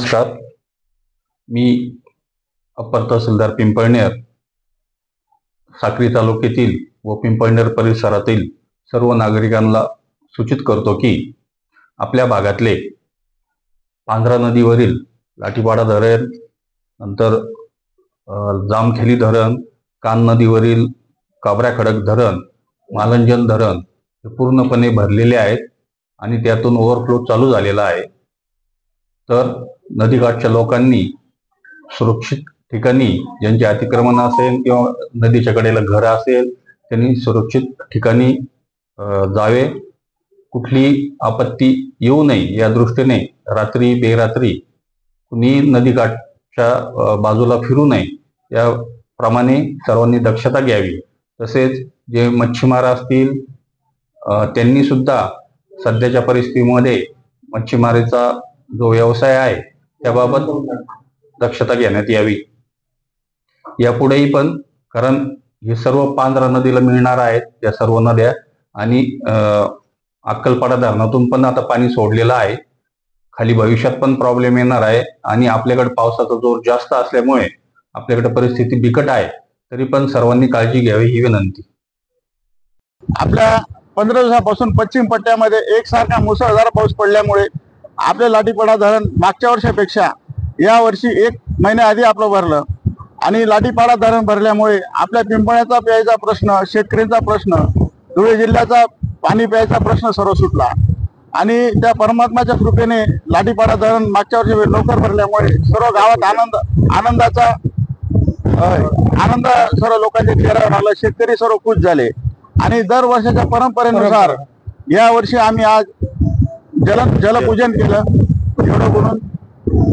नमस्कार. मी अप्पर तहसीलदार पिंपळनेर साक्री तालुक्यातील व पिंपळनेर परिसरातील सर्व नागरिकांना सूचित करतो की आपल्या भागातले पांझरा नदीवरील लाठीपाडा धरण, नंतर जामखेली धरण, कान नदीवरील काबरा खडक धरण, मालंजन धरण हे पूर्णपणे भरलेले आहेत आणि त्यातून ओव्हरफ्लो चालू झालेला आहे. तर नदीकाठच्या लोकांनी सुरक्षित ठिकाणी, ज्यांचे अतिक्रमण असेल किंवा नदीच्या कडेला घर असेल, त्यांनी सुरक्षित ठिकाणी जावे. कुठली आपत्ती येऊ नये या दृष्टीने रात्री बेरात्री कुणी नदीकाठच्या बाजूला फिरू नये याप्रमाणे सर्वांनी दक्षता घ्यावी. तसेच जे मच्छीमार असतील त्यांनी सुद्धा सध्याच्या परिस्थितीमध्ये मच्छीमारीचा जो व्यवसाय आहे त्याबाबत दक्षता घेण्यात यावी. यापुढेही पण, कारण हे सर्व पांझरा नदीला मिळणार आहेत या सर्व नद्या, आणि अक्कलपाडा धरणातून पण आता पाणी सोडलेलं आहे. खाली भविष्यात पण प्रॉब्लेम येणार आहे आणि आपल्याकडे पावसाचा जोर जास्त असल्यामुळे आपल्याकडे परिस्थिती बिकट आहे. तरी पण सर्वांनी काळजी घ्यावी ही विनंती. आपल्या 15 दिवसापासून पश्चिम पट्ट्यामध्ये एकसारखा मुसळधार पाऊस पडल्यामुळे आपले लाठीपाडा धरण मागच्या वर्षापेक्षा या वर्षी 1 महिन्याआधी आपलं भरलं आणि लाठीपाडा धरण भरल्यामुळे आपल्या पिंपळण्याचा प्यायचा प्रश्न, शेतकऱ्यांचा प्रश्न, धुळे जिल्ह्याचा पाणी प्यायचा प्रश्न सर्व सुटला. आणि त्या परमात्माच्या कृपेने लाठीपाडा धरण मागच्या वर्षी लवकर भरल्यामुळे सर्व गावात आनंद सर्व लोकांच्या चेहऱ्यावर आला. शेतकरी सर्व खुश झाले आणि दर वर्षाच्या परंपरेनुसार या वर्षी आम्ही आज जलपूजन केलं. एवढं बोलून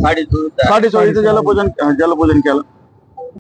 24:30 जलपूजन केलं.